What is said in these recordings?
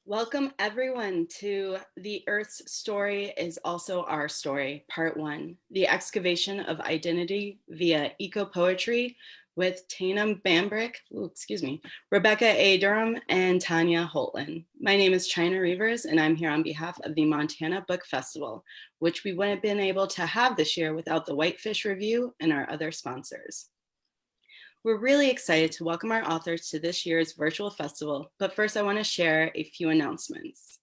Welcome everyone to The Earth's Story is Also Our Story, Part 1, The Excavation of Identity via Eco-Poetry with Tainum Bambrick, Rebecca A. Durham, and Tanya Holtland. My name is China Reavers, and I'm here on behalf of the Montana Book Festival, which we wouldn't have been able to have this year without the Whitefish Review and our other sponsors. We're really excited to welcome our authors to this year's virtual festival, but first I want to share a few announcements.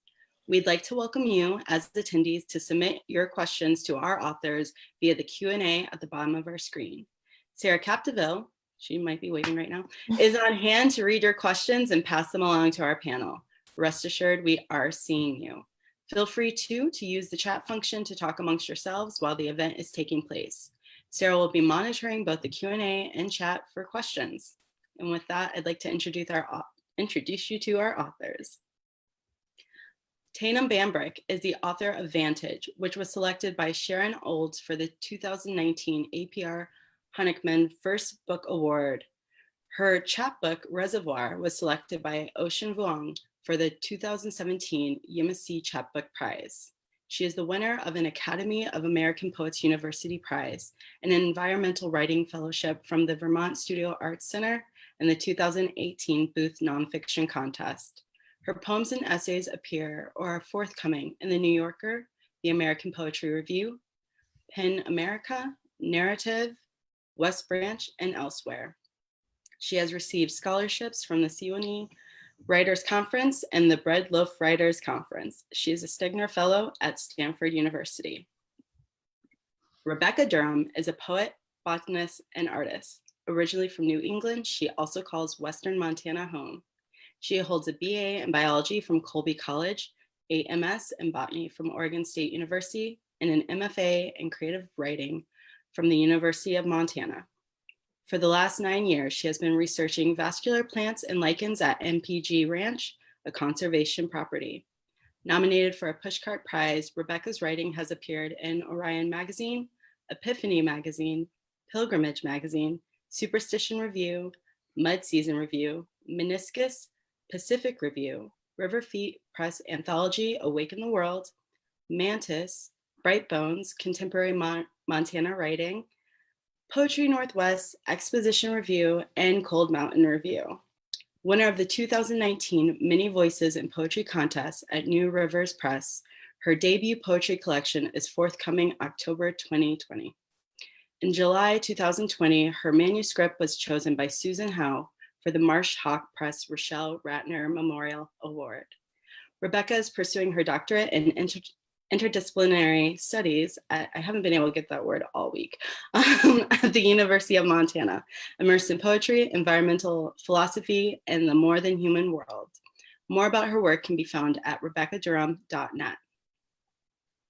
We'd like to welcome you as attendees to submit your questions to our authors via the Q&A at the bottom of our screen. Sarah Capdeville, she might be waiting right now, is on hand to read your questions and pass them along to our panel. Rest assured, we are seeing you. Feel free to use the chat function to talk amongst yourselves while the event is taking place. Sarah will be monitoring both the Q&A and chat for questions. And with that, I'd like to introduce you to our authors. Tainum Bambrick is the author of Vantage, which was selected by Sharon Olds for the 2019 APR Honigman First Book Award. Her chapbook, Reservoir, was selected by Ocean Vuong for the 2017 Yimisi Chapbook Prize. She is the winner of an Academy of American Poets University Prize, an environmental writing fellowship from the Vermont Studio Arts Center, and the 2018 Booth Nonfiction Contest. Her poems and essays appear or are forthcoming in The New Yorker, the American Poetry Review, PEN America, Narrative, West Branch, and elsewhere. She has received scholarships from the CUNY Writers Conference and the Bread Loaf Writers Conference. She is a Stegner Fellow at Stanford University. Rebecca Durham is a poet, botanist, and artist. Originally from New England, she also calls Western Montana home. She holds a BA in biology from Colby College, a MS in botany from Oregon State University, and an MFA in creative writing from the University of Montana. For the last 9 years, she has been researching vascular plants and lichens at MPG Ranch, a conservation property. Nominated for a Pushcart Prize, Rebecca's writing has appeared in Orion Magazine, Epiphany Magazine, Pilgrimage Magazine, Superstition Review, Mud Season Review, Meniscus, Pacific Review, River Feet Press Anthology, Awaken the World, Mantis, Bright Bones, Contemporary Montana Writing, Poetry Northwest, Exposition Review, and Cold Mountain Review. Winner of the 2019 Mini Voices in Poetry Contest at New Rivers Press, her debut poetry collection is forthcoming October 2020. In July 2020, her manuscript was chosen by Susan Howe for the Marsh Hawk Press Rochelle Ratner Memorial Award. Rebecca is pursuing her doctorate in interdisciplinary studies I haven't been able to get that word all week, at the University of Montana, immersed in poetry, environmental philosophy, and the more than human world. More about her work can be found at rebeccadurham.net.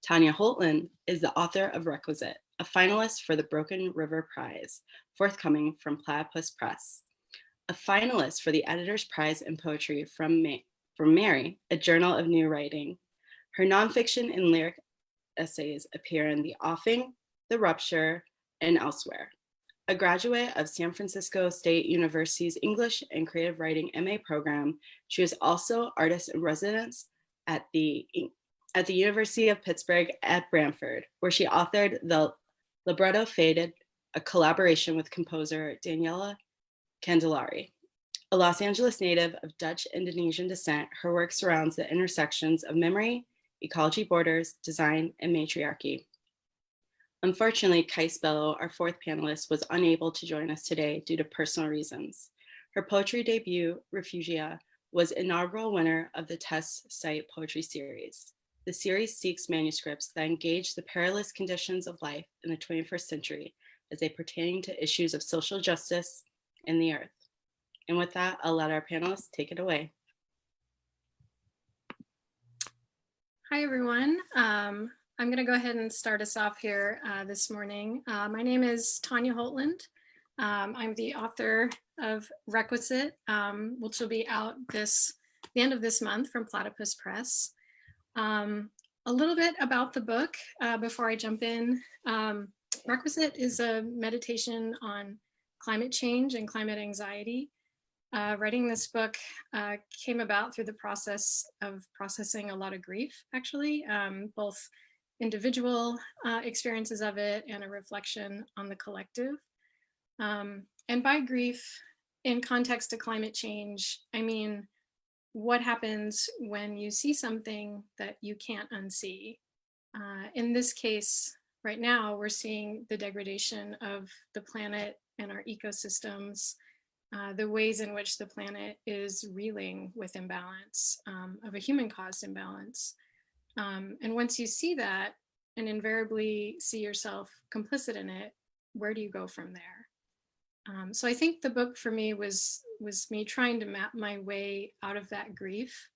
Tanya Holtland is the author of Requisite, a finalist for the Broken River Prize, forthcoming from Platypus Press, a finalist for the Editor's Prize in Poetry from Mary, a Journal of New Writing. Her nonfiction and lyric essays appear in The Offing, The Rupture, and elsewhere. A graduate of San Francisco State University's English and Creative Writing MA program, she is also artist in residence at the University of Pittsburgh at Branford, where she authored The Libretto Faded, a collaboration with composer Daniela Candelari. A Los Angeles native of Dutch-Indonesian descent, her work surrounds the intersections of memory, ecology, borders, design, and matriarchy. Unfortunately, Kais Bello, our fourth panelist, was unable to join us today due to personal reasons. Her poetry debut, Refugia, was inaugural winner of the Test Site Poetry Series. The series seeks manuscripts that engage the perilous conditions of life in the 21st century as they pertain to issues of social justice and the earth. And with that, I'll let our panelists take it away. Hi, everyone. I'm going to go ahead and start us off here this morning. My name is Tanya Holtland. I'm the author of Requisite, which will be out the end of this month from Platypus Press. A little bit about the book before I jump in. Requisite is a meditation on climate change and climate anxiety. Writing this book came about through the process of processing a lot of grief, actually, both individual experiences of it and a reflection on the collective. And by grief, in context to climate change, I mean, what happens when you see something that you can't unsee? In this case, right now, we're seeing the degradation of the planet and our ecosystems, the ways in which the planet is reeling with imbalance, of a human caused imbalance. And once you see that and invariably see yourself complicit in it, where do you go from there? So I think the book for me was me trying to map my way out of that grief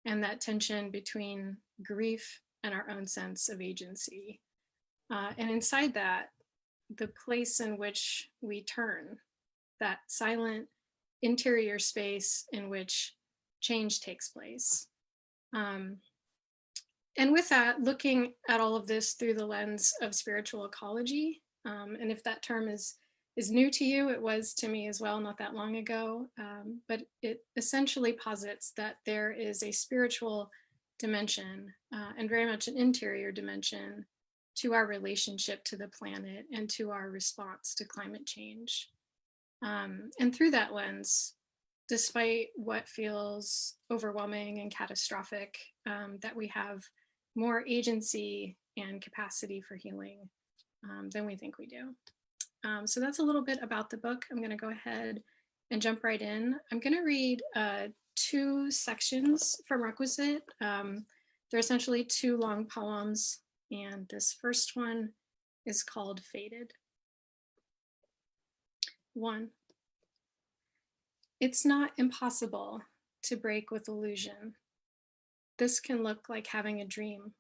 and that tension between grief and our own sense of agency. And inside that, the place in which we turn, that silent interior space in which change takes place. Um, and with that, looking at all of this through the lens of spiritual ecology, and if that term is new to you, it was to me as well not that long ago, but it essentially posits that there is a spiritual dimension and very much an interior dimension to our relationship to the planet and to our response to climate change. And through that lens, despite what feels overwhelming and catastrophic, that we have more agency and capacity for healing than we think we do. So that's a little bit about the book. I'm going to go ahead and jump right in. I'm going to read two sections from Requisite. They're essentially two long poems, and this first one is called Faded. 1. It's not impossible to break with illusion. This can look like having a dream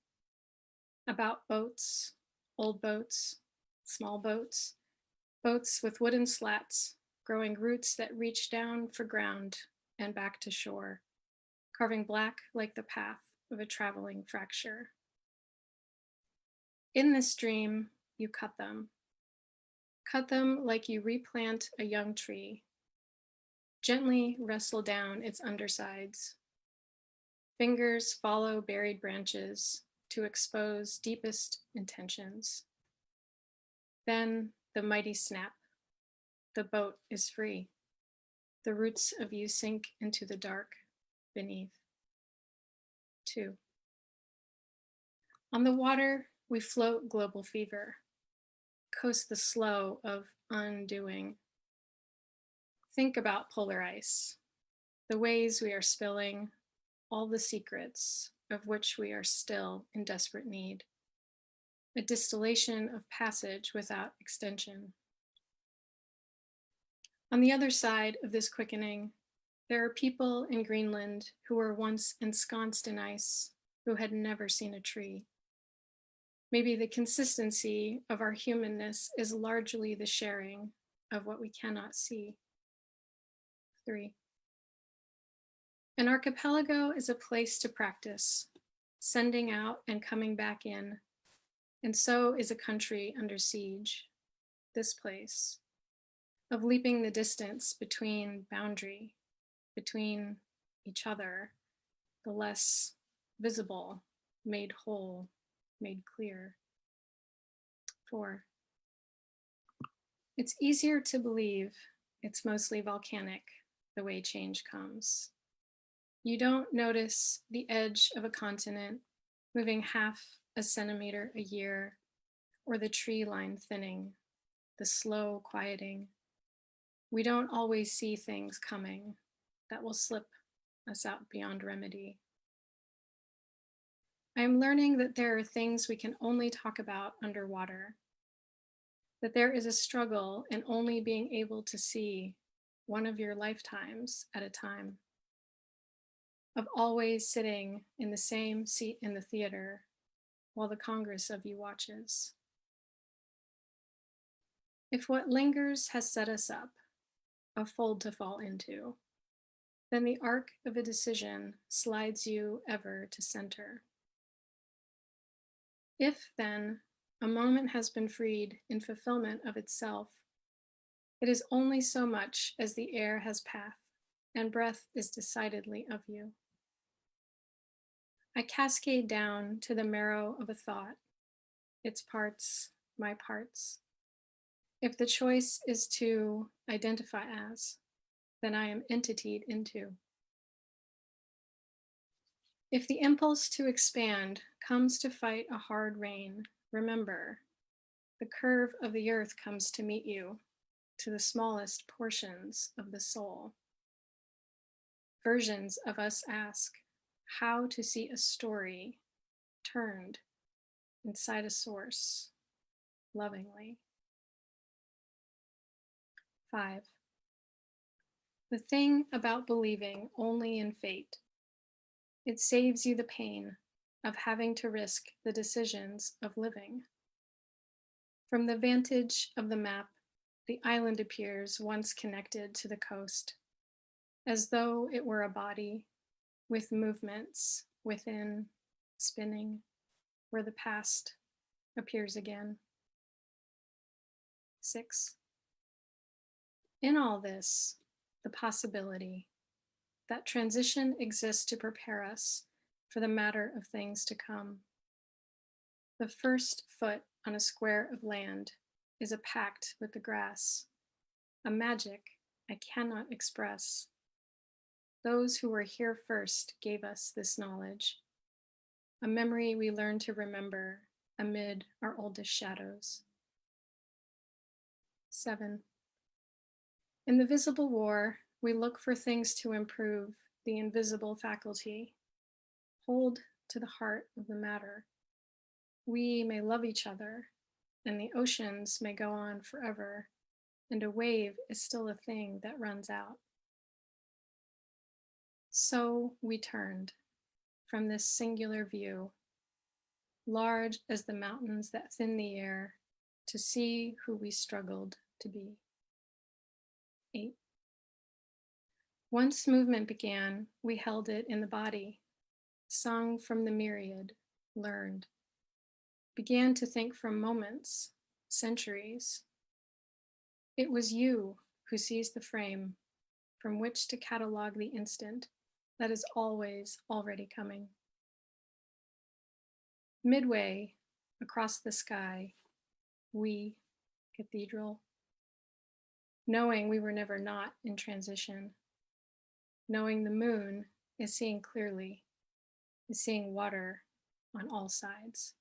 about boats, old boats, small boats, boats with wooden slats, growing roots that reach down for ground and back to shore, carving black like the path of a traveling fracture. In this dream, you cut them like you replant a young tree. Gently wrestle down its undersides. Fingers follow buried branches to expose deepest intentions. Then the mighty snap. The boat is free. The roots of you sink into the dark beneath. 2. On the water, we float global fever, coast the slow of undoing. Think about polar ice, the ways we are spilling, all the secrets of which we are still in desperate need. A distillation of passage without extension. On the other side of this quickening, there are people in Greenland who were once ensconced in ice, who had never seen a tree. Maybe the consistency of our humanness is largely the sharing of what we cannot see. 3. An archipelago is a place to practice, sending out and coming back in, and so is a country under siege, this place, of leaping the distance between boundary, between each other, the less visible, made whole, made clear. 4. It's easier to believe it's mostly volcanic, the way change comes. You don't notice the edge of a continent moving half a centimeter a year, or the tree line thinning, the slow quieting. We don't always see things coming that will slip us out beyond remedy. I am learning that there are things we can only talk about underwater, that there is a struggle in only being able to see one of your lifetimes at a time, of always sitting in the same seat in the theater while the Congress of you watches. If what lingers has set us up, a fold to fall into, then the arc of a decision slides you ever to center. If then a moment has been freed in fulfillment of itself, it is only so much as the air has path and breath is decidedly of you. I cascade down to the marrow of a thought, its parts, my parts. If the choice is to identify as, then I am entitied into. If the impulse to expand comes to fight a hard rain, remember, the curve of the earth comes to meet you, to the smallest portions of the soul. Versions of us ask how to see a story turned inside a source lovingly. 5. The thing about believing only in fate, it saves you the pain of having to risk the decisions of living. From the vantage of the map, the island appears once connected to the coast, as though it were a body with movements within, spinning, where the past appears again. 6. In all this, the possibility that transition exists to prepare us for the matter of things to come. The first foot on a square of land is a pact with the grass, a magic I cannot express. Those who were here first gave us this knowledge, a memory we learn to remember amid our oldest shadows. 7. In the visible war, we look for things to improve the invisible faculty. Hold to the heart of the matter. We may love each other, and the oceans may go on forever, and a wave is still a thing that runs out. So we turned from this singular view, large as the mountains that thin the air, to see who we struggled to be. 8. Once movement began, we held it in the body, sung from the myriad, learned, began to think from moments, centuries. It was you who seized the frame from which to catalog the instant that is always already coming. Midway across the sky, we, cathedral, knowing we were never not in transition, knowing the moon is seeing clearly, is seeing water on all sides.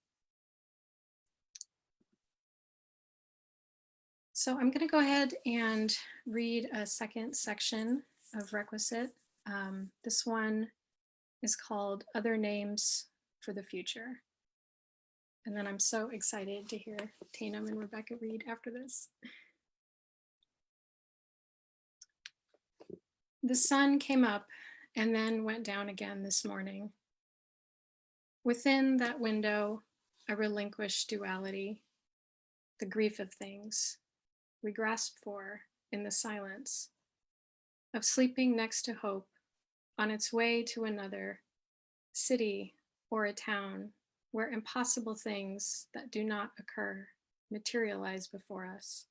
So I'm going to go ahead and read a second section of Requisite. This one is called Other Names for the Future. And then I'm so excited to hear Tainum and Rebecca read after this. The sun came up and then went down again this morning. Within that window, I relinquished duality, the grief of things we grasp for in the silence, of sleeping next to hope on its way to another city or a town where impossible things that do not occur materialize before us.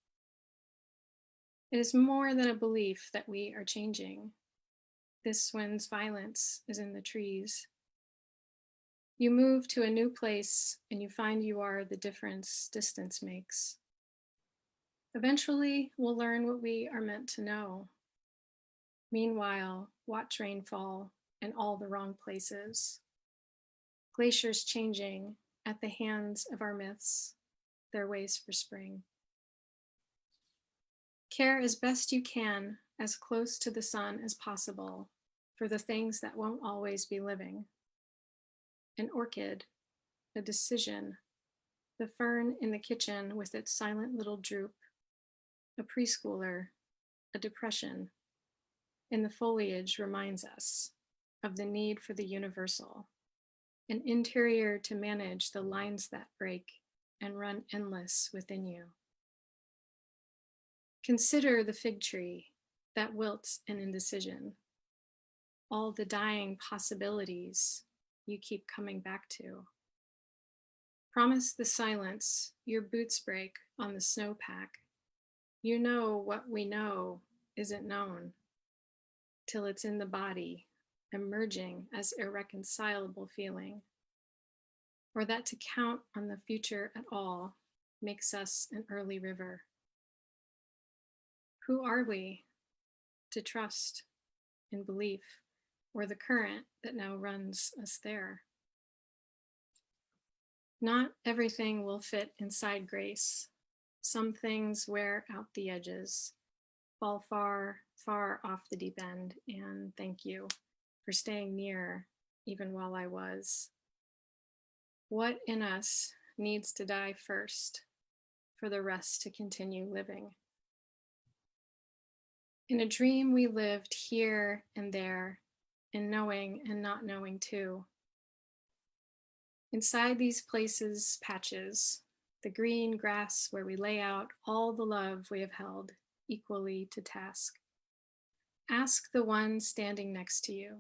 It is more than a belief that we are changing. This wind's violence is in the trees. You move to a new place and you find you are the difference distance makes. Eventually, we'll learn what we are meant to know. Meanwhile, watch rain fall in all the wrong places. Glaciers changing at the hands of our myths, their ways for spring. Care as best you can, as close to the sun as possible, for the things that won't always be living. An orchid, a decision, the fern in the kitchen with its silent little droop, a preschooler, a depression, in the foliage reminds us of the need for the universal, an interior to manage the lines that break and run endless within you. Consider the fig tree that wilts in indecision, all the dying possibilities you keep coming back to. Promise the silence your boots break on the snowpack. You know what we know isn't known. till it's in the body, emerging as irreconcilable feeling, or that to count on the future at all makes us an early river. Who are we to trust in belief or the current that now runs us there? Not everything will fit inside grace. Some things wear out the edges, fall far, far off the deep end, and thank you for staying near even while I was. What in us needs to die first for the rest to continue living? In a dream, we lived here and there, in knowing and not knowing too. Inside these places, patches, the green grass where we lay out all the love we have held equally to task. Ask the one standing next to you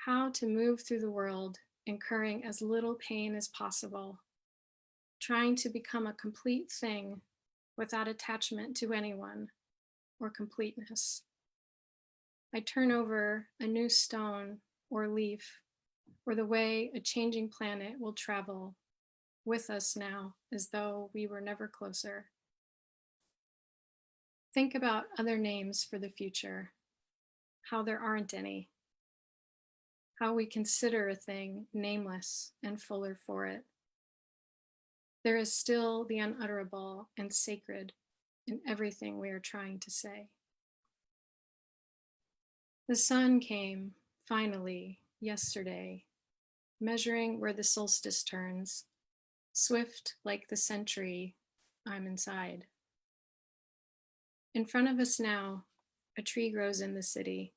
how to move through the world, incurring as little pain as possible, trying to become a complete thing without attachment to anyone or completeness. I turn over a new stone or leaf, or the way a changing planet will travel with us now as though we were never closer. Think about other names for the future, how there aren't any, how we consider a thing nameless and fuller for it. There is still the unutterable and sacred in everything we are trying to say. The sun came, finally, yesterday, measuring where the solstice turns, swift like the century I'm inside. In front of us now, a tree grows in the city,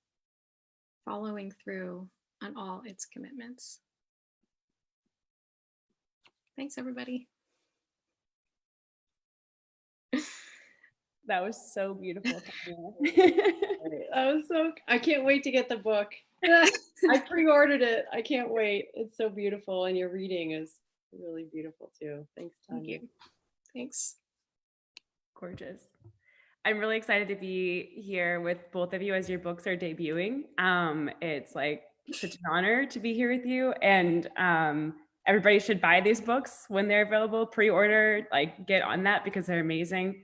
following through on all its commitments. Thanks, everybody. That was so beautiful. I can't wait to get the book. I pre-ordered it. I can't wait. It's so beautiful. And your reading is really beautiful too. Thanks, Tanya. Thank you. Thanks. Gorgeous. I'm really excited to be here with both of you as your books are debuting. It's like such an honor to be here with you. And everybody should buy these books when they're available, pre-order, like get on that because they're amazing.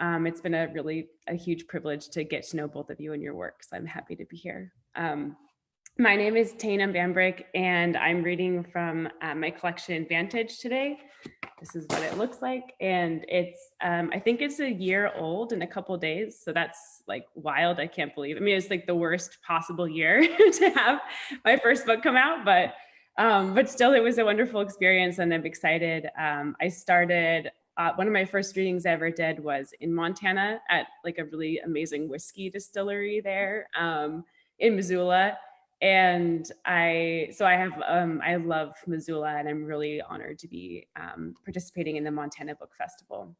It's been a huge privilege to get to know both of you and your work. So I'm happy to be here. My name is Tana Bambrick, and I'm reading from my collection Vantage today. This is what it looks like. And it's, I think it's a year old in a couple days. So that's like wild. I can't believe. I mean, it's like the worst possible year to have my first book come out, but still it was a wonderful experience and I'm excited. I started, one of my first readings I ever did was in Montana at like a really amazing whiskey distillery there in Missoula. And I love Missoula and I'm really honored to be participating in the Montana Book Festival.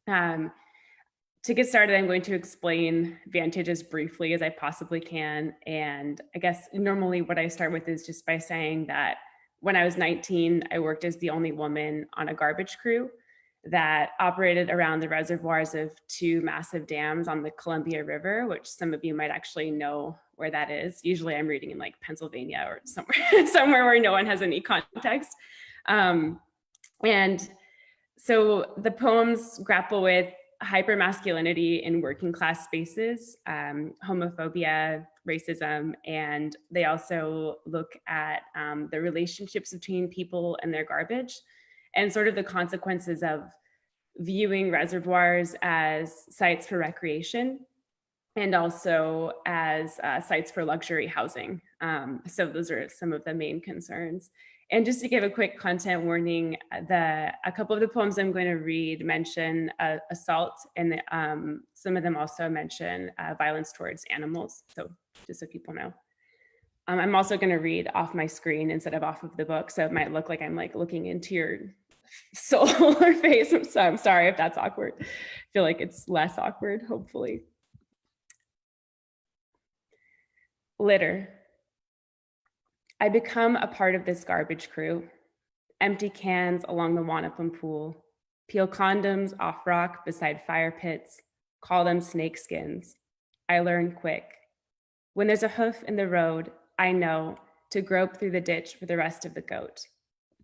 To get started, I'm going to explain Vantage as briefly as I possibly can. And I guess normally what I start with is just by saying that when I was 19, I worked as the only woman on a garbage crew that operated around the reservoirs of two massive dams on the Columbia River, which some of you might actually know where that is. Usually I'm reading in like Pennsylvania or somewhere where no one has any context. And so the poems grapple with hypermasculinity in working class spaces, homophobia, racism, and they also look at the relationships between people and their garbage and sort of the consequences of viewing reservoirs as sites for recreation and also as sites for luxury housing. So those are some of the main concerns. And just to give a quick content warning, a couple of the poems I'm going to read mention assault, and some of them also mention violence towards animals. So just so people know. I'm also going to read off my screen instead of off of the book, so it might look like I'm like looking into your soul or face. So I'm sorry if that's awkward. I feel like it's less awkward, hopefully. Litter. I become a part of this garbage crew. Empty cans along the Wanapum pool, peel condoms off rock beside fire pits, call them snake skins. I learn quick. When there's a hoof in the road, I know to grope through the ditch for the rest of the goat.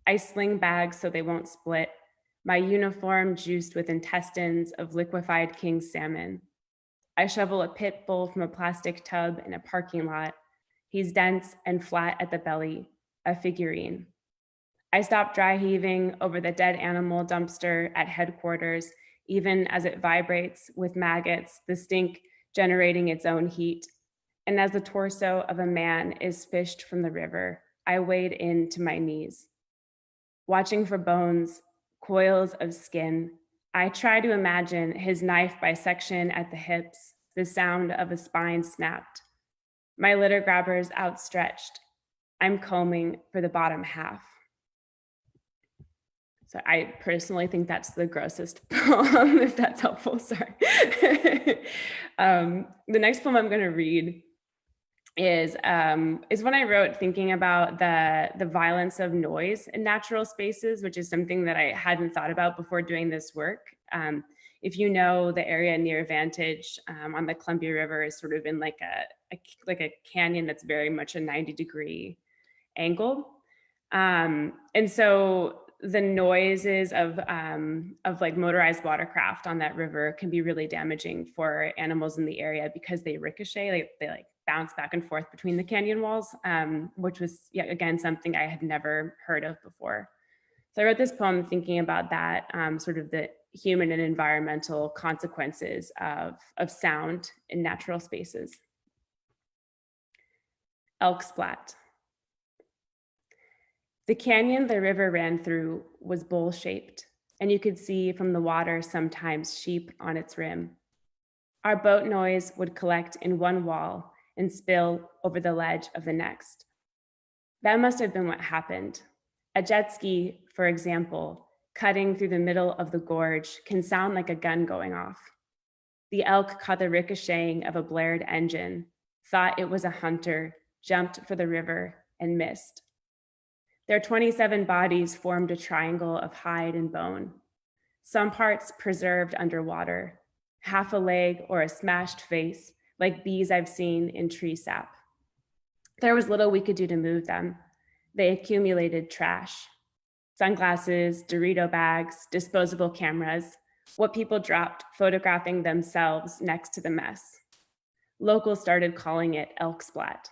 I sling bags so they won't split, my uniform juiced with intestines of liquefied king salmon. I shovel a pit bull from a plastic tub in a parking lot. He's dense and flat at the belly, a figurine. I stop dry heaving over the dead animal dumpster at headquarters, even as it vibrates with maggots, the stink generating its own heat. And as the torso of a man is fished from the river, I wade in to my knees. Watching for bones, coils of skin, I try to imagine his knife bisection at the hips, the sound of a spine snapped. My litter grabbers outstretched. I'm combing for the bottom half. So I personally think that's the grossest poem, if that's helpful, sorry. The next poem I'm gonna read is one I wrote thinking about the violence of noise in natural spaces, which is something that I hadn't thought about before doing this work. If you know the area near Vantage on the Columbia River is sort of in like a canyon that's very much a 90-degree angle. And so the noises of like motorized watercraft on that river can be really damaging for animals in the area because they ricochet, they like bounce back and forth between the canyon walls, which was yet again something I had never heard of before. So I wrote this poem thinking about that, sort of the human and environmental consequences of sound in natural spaces. Elk splat. The canyon the river ran through was bowl-shaped, and you could see from the water sometimes sheep on its rim. Our boat noise would collect in one wall and spill over the ledge of the next. That must have been what happened. A jet ski, for example, cutting through the middle of the gorge can sound like a gun going off. The elk caught the ricocheting of a blared engine, thought it was a hunter, jumped for the river, and missed. Their 27 bodies formed a triangle of hide and bone, some parts preserved underwater, half a leg or a smashed face, like bees I've seen in tree sap. There was little we could do to move them. They accumulated trash, sunglasses, Dorito bags, disposable cameras, what people dropped photographing themselves next to the mess. Locals started calling it elk splat.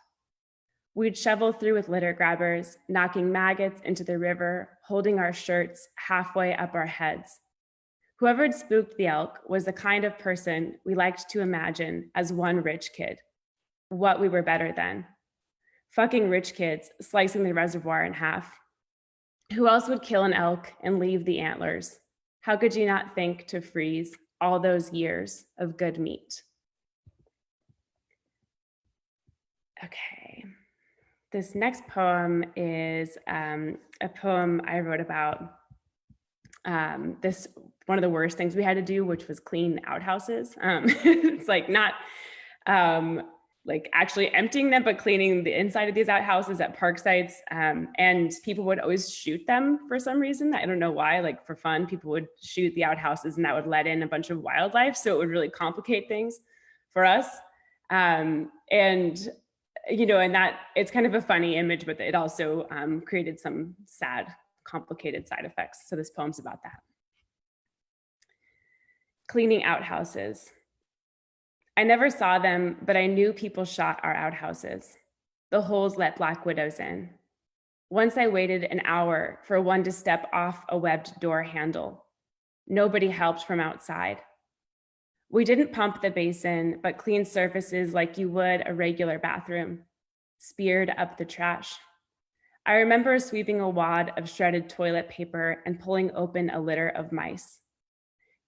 We'd shovel through with litter grabbers, knocking maggots into the river, holding our shirts halfway up our heads. Whoever'd spooked the elk was the kind of person we liked to imagine as one rich kid. What we were better than. Fucking rich kids slicing the reservoir in half. Who else would kill an elk and leave the antlers? How could you not think to freeze all those years of good meat? Okay. This next poem is a poem I wrote about this one of the worst things we had to do, which was clean outhouses. It's like not like actually emptying them, but cleaning the inside of these outhouses at park sites. And people would always shoot them for some reason. I don't know why, like for fun, people would shoot the outhouses and that would let in a bunch of wildlife. So it would really complicate things for us. And you know, and that it's kind of a funny image, but it also created some sad, complicated side effects. So this poem's about that. Cleaning outhouses. I never saw them, but I knew people shot our outhouses. The holes let black widows in. Once I waited an hour for one to step off a webbed door handle. Nobody helped from outside. We didn't pump the basin, but cleaned surfaces like you would a regular bathroom, speared up the trash. I remember sweeping a wad of shredded toilet paper and pulling open a litter of mice.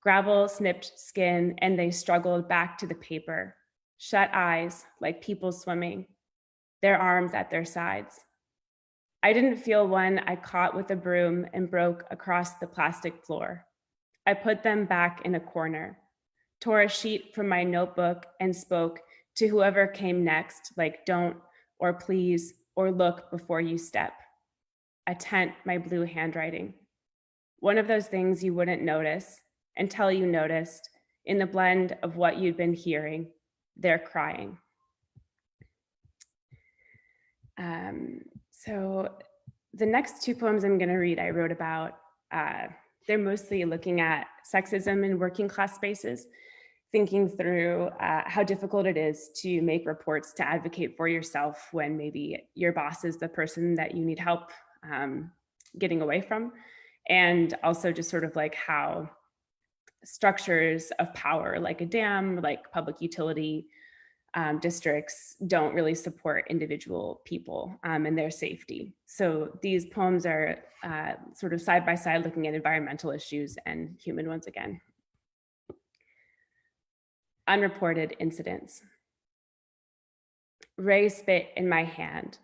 Gravel snipped skin and they struggled back to the paper, shut eyes like people swimming, their arms at their sides. I didn't feel one I caught with a broom and broke across the plastic floor. I put them back in a corner, tore a sheet from my notebook and spoke to whoever came next, like don't, or please, or look before you step. A tent, my blue handwriting. One of those things you wouldn't notice until you noticed in the blend of what you'd been hearing, they're crying. So the next two poems I'm going to read, I wrote about, they're mostly looking at sexism in working class spaces, thinking through how difficult it is to make reports to advocate for yourself when maybe your boss is the person that you need help getting away from. And also just sort of like how structures of power, like a dam, like public utility districts, don't really support individual people and their safety. So these poems are sort of side by side looking at environmental issues and human ones again. Unreported incidents. Ray spit in my hand.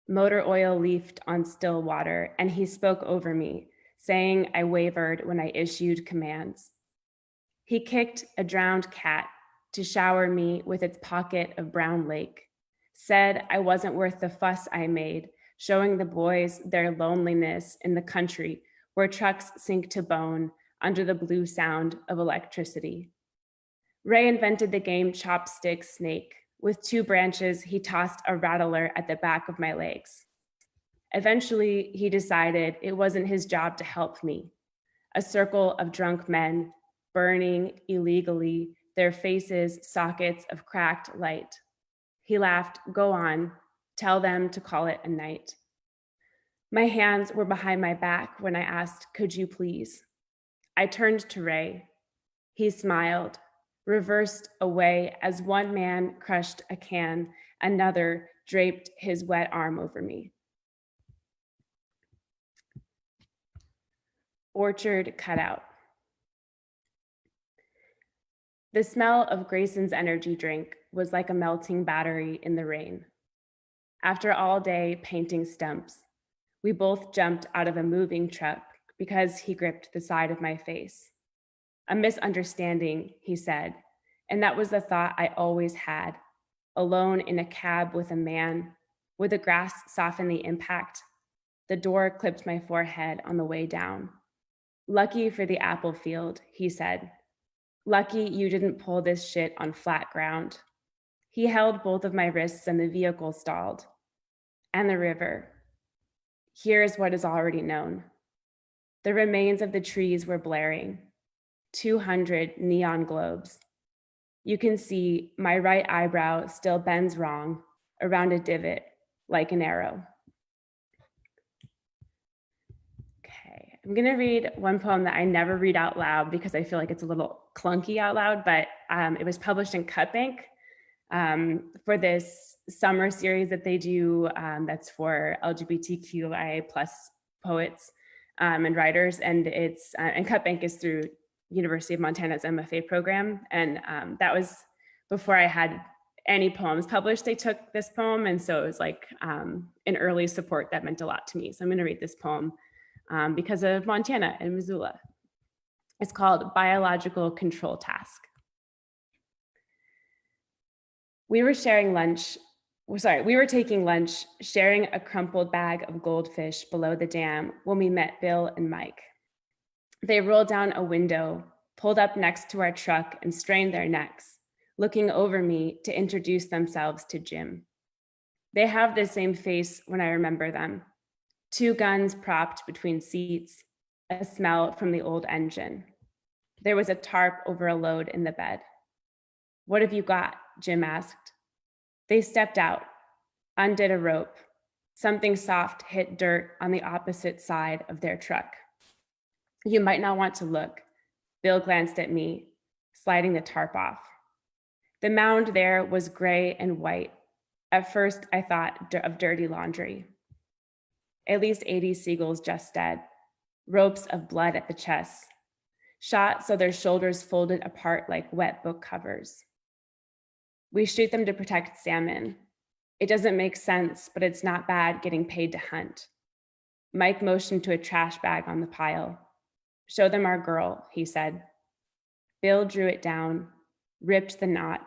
Motor oil leaked on still water, and he spoke over me, saying I wavered when I issued commands. He kicked a drowned cat to shower me with its pocket of brown lake, said I wasn't worth the fuss I made, showing the boys their loneliness in the country where trucks sink to bone under the blue sound of electricity. Ray invented the game Chopstick Snake. With 2 branches, he tossed a rattler at the back of my legs. Eventually, he decided it wasn't his job to help me. A circle of drunk men, burning illegally, their faces sockets of cracked light. He laughed, go on, tell them to call it a night. My hands were behind my back when I asked, could you please? I turned to Ray. He smiled, reversed away as one man crushed a can, another draped his wet arm over me. Orchard cutout. The smell of Grayson's energy drink was like a melting battery in the rain. After all day painting stumps, we both jumped out of a moving truck because he gripped the side of my face. A misunderstanding, he said, and that was the thought I always had, alone in a cab with a man. Would the grass soften the impact? The door clipped my forehead on the way down. Lucky for the apple field, he said. Lucky you didn't pull this shit on flat ground. He held both of my wrists and the vehicle stalled. And the river. Here's what is already known. The remains of the trees were blaring. 200 neon globes. You can see my right eyebrow still bends wrong around a divot like an arrow. Okay, I'm gonna read one poem that I never read out loud because I feel like it's a little clunky out loud, but it was published in Cutbank for this summer series that they do that's for LGBTQIA+ poets and writers, and it's and Cutbank is through University of Montana's MFA program, and that was before I had any poems published. They took this poem, and so it was like an early support that meant a lot to me. So I'm going to read this poem because of Montana and Missoula. It's called Biological Control Task. We were taking lunch, sharing a crumpled bag of goldfish below the dam when we met Bill and Mike. They rolled down a window, pulled up next to our truck, and strained their necks, looking over me to introduce themselves to Jim. They have the same face when I remember them. 2 guns propped between seats, a smell from the old engine. There was a tarp over a load in the bed. What have you got? Jim asked. They stepped out, undid a rope. Something soft hit dirt on the opposite side of their truck. You might not want to look. Bill glanced at me, sliding the tarp off. The mound there was gray and white. At first, I thought of dirty laundry. At least 80 seagulls just dead, ropes of blood at the chest, shot so their shoulders folded apart like wet book covers. We shoot them to protect salmon. It doesn't make sense, but it's not bad getting paid to hunt. Mike motioned to a trash bag on the pile. Show them our girl, he said. Bill drew it down, ripped the knot,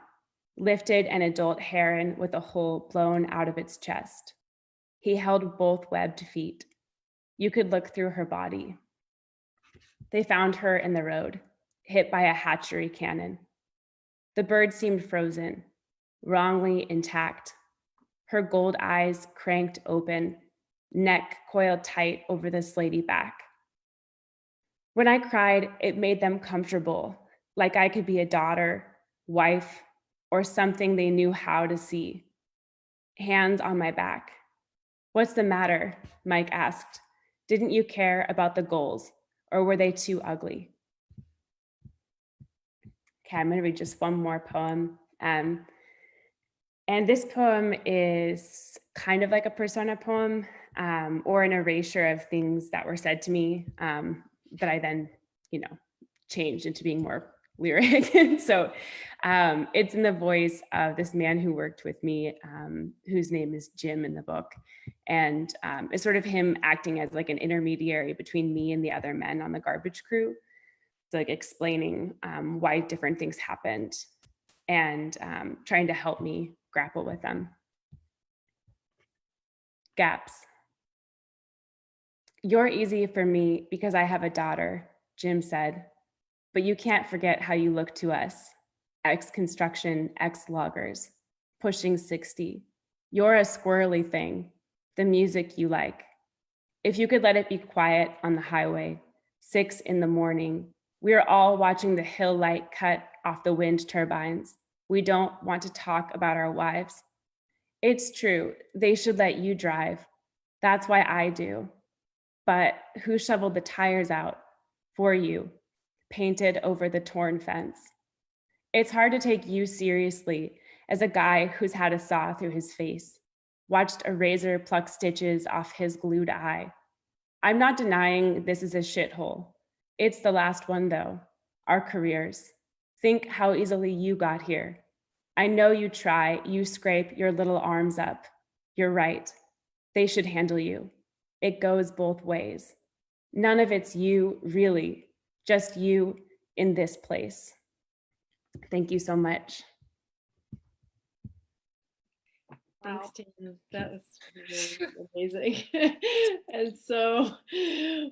lifted an adult heron with a hole blown out of its chest. He held both webbed feet. You could look through her body. They found her in the road, hit by a hatchery cannon. The bird seemed frozen, wrongly intact. her gold eyes cranked open, neck coiled tight over the slaty back. When I cried, it made them comfortable, like I could be a daughter, wife, or something they knew how to see. Hands on my back. What's the matter? Mike asked. Didn't you care about the goals, or were they too ugly? Okay, I'm gonna read just one more poem. And this poem is kind of like a persona poem, or an erasure of things that were said to me, that I then, changed into being more lyric. So it's in the voice of this man who worked with me, whose name is Jim in the book. And it's sort of him acting as like an intermediary between me and the other men on the garbage crew. So like explaining why different things happened and trying to help me grapple with them. Gaps. You're easy for me because I have a daughter, Jim said, but you can't forget how you look to us, ex-construction, ex-loggers, pushing 60. You're a squirrely thing, the music you like. If you could let it be quiet on the highway, 6 in the morning, we are all watching the hill light cut off the wind turbines. We don't want to talk about our wives. It's true, they should let you drive. That's why I do. But who shoveled the tires out for you, painted over the torn fence? It's hard to take you seriously as a guy who's had a saw through his face, watched a razor pluck stitches off his glued eye. I'm not denying this is a shithole. It's the last one though, our careers. Think how easily you got here. I know you try, you scrape your little arms up. You're right. They should handle you. It goes both ways. None of it's you, really, just you in this place. Thank you so much. Thanks, Tina. That was really amazing. And so,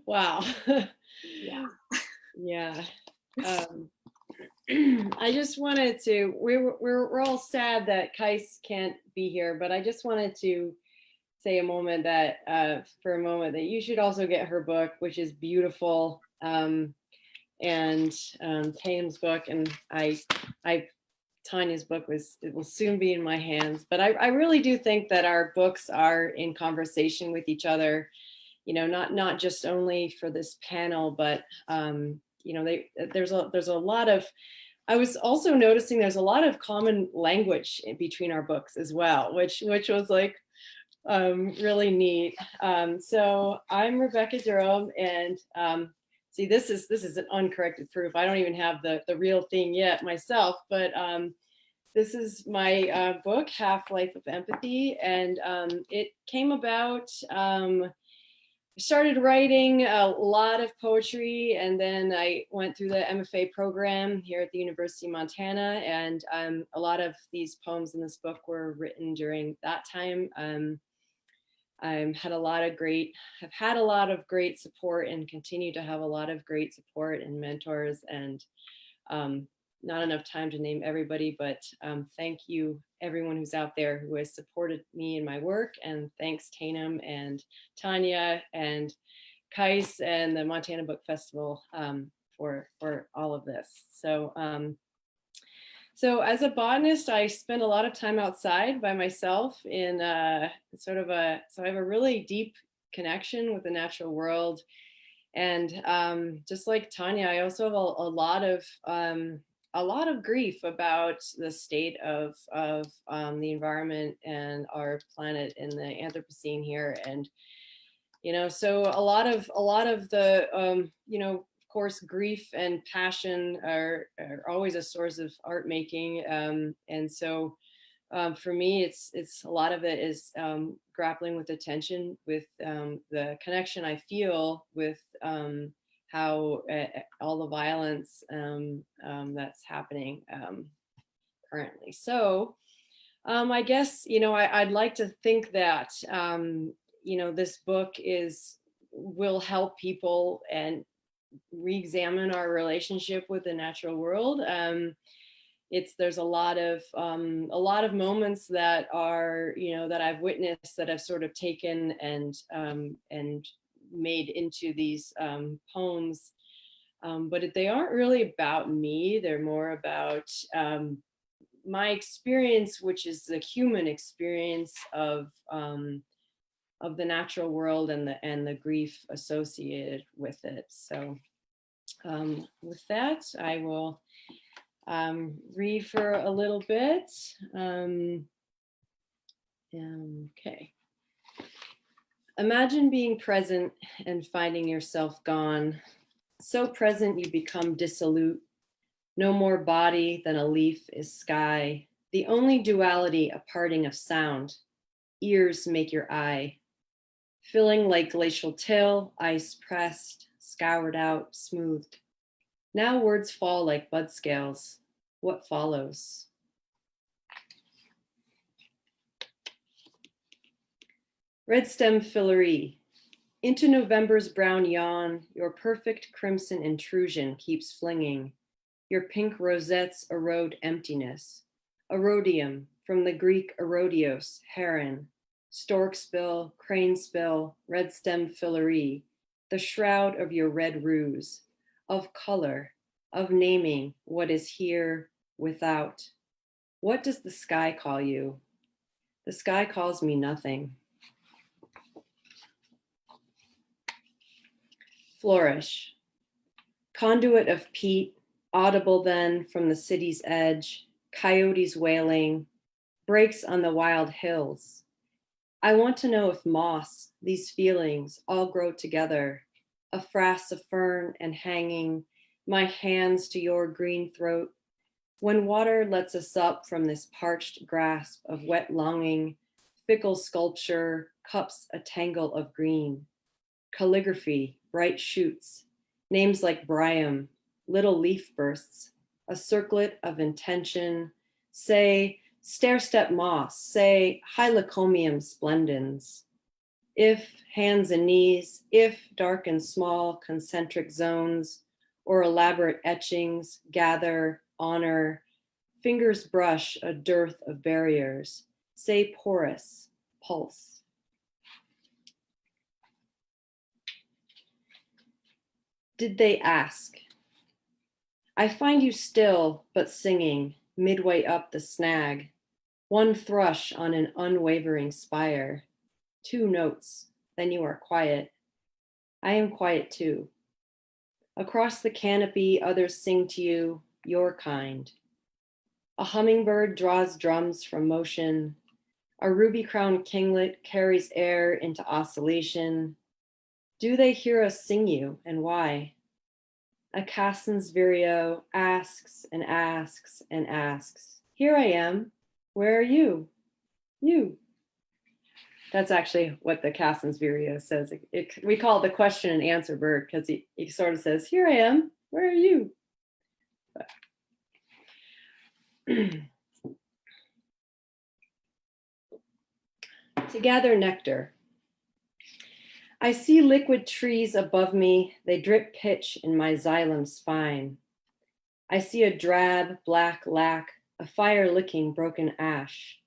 wow. Yeah. Yeah. I just wanted to, we're all sad that Kais can't be here, but I just wanted to say a moment that, for a moment, that you should also get her book, which is beautiful. And Tatum's book, and Tanya's book it will soon be in my hands. But I really do think that our books are in conversation with each other, not just only for this panel, but there's a lot of, I was also noticing there's a lot of common language between our books as well, which was like really neat. So I'm Rebecca Durham, and see, this is an uncorrected proof. I don't even have the real thing yet myself, but this is my book, Half-Life of Empathy, and it came about. I started writing a lot of poetry, and then I went through the MFA program here at the University of Montana, and a lot of these poems in this book were written during that time. I've had a lot of great support, and continue to have a lot of great support and mentors, and not enough time to name everybody, but thank you everyone who's out there who has supported me in my work, and thanks Tatum and Tanya and Kais and the Montana Book Festival for all of this. So so as a botanist, I spend a lot of time outside by myself in so I have a really deep connection with the natural world. And just like Tanya, I also have a lot of grief about the state of the environment and our planet in the Anthropocene here. And, so a lot of the, of course, grief and passion are always a source of art making. And so for me, it's a lot of it is grappling with the tension, with the connection I feel with how all the violence that's happening currently. So I guess, I'd like to think that, this book will help people and re-examine our relationship with the natural world. there's a lot of moments that are, that I've witnessed, that I've sort of taken and made into these poems. But they aren't really about me. They're more about my experience, which is the human experience of the natural world and the grief associated with it. So with that, I will read for a little bit. Okay. Imagine being present and finding yourself gone. So present you become dissolute. No more body than a leaf is sky. The only duality a parting of sound. Ears make your eye. Filling like glacial till, ice pressed, scoured out, smoothed. Now words fall like bud scales. What follows? Red stem fillory. Into November's brown yawn, your perfect crimson intrusion keeps flinging. Your pink rosettes erode emptiness. Erodium, from the Greek erodios, heron. Stork's-bill, crane's-bill, red stem fillory, the shroud of your red ruse, of color, of naming what is here without. What does the sky call you? The sky calls me nothing. Flourish. Conduit of peat, audible then from the city's edge, coyotes wailing, breaks on the wild hills. I want to know if moss, these feelings, all grow together, a frass of fern and hanging, my hands to your green throat. When water lets us up from this parched grasp of wet longing, fickle sculpture cups a tangle of green. Calligraphy, bright shoots, names like Briam, little leaf bursts, a circlet of intention, say, stair-step moss, say, hylocomium splendens. If hands and knees, if dark and small concentric zones, or elaborate etchings gather, honor, fingers brush a dearth of barriers, say porous, pulse. Did they ask? I find you still, but singing, midway up the snag, one thrush on an unwavering spire, 2 notes, then you are quiet. I am quiet too. Across the canopy, others sing to you, your kind. A hummingbird draws drums from motion. A ruby-crowned kinglet carries air into oscillation. Do they hear us sing you, and why? A Cassin's vireo asks and asks and asks. Here I am. Where are you? You. That's actually what the Cassin's vireo says. We call it the question and answer bird because he sort of says, here I am. Where are you? To gather nectar. I see liquid trees above me. They drip pitch in my xylem spine. I see a drab black lac, a fire-licking broken ash.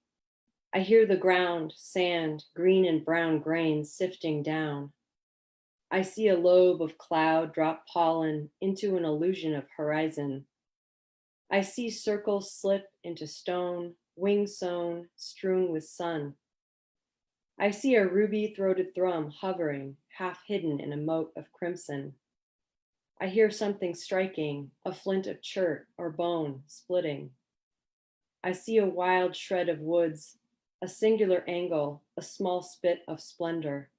I hear the ground, sand, green and brown grain sifting down. I see a lobe of cloud drop pollen into an illusion of horizon. I see circles slip into stone, wing sewn, strewn with sun. I see a ruby-throated thrum hovering, half hidden in a moat of crimson. I hear something striking, a flint of chert or bone splitting. I see a wild shred of woods, a singular angle, a small spit of splendor.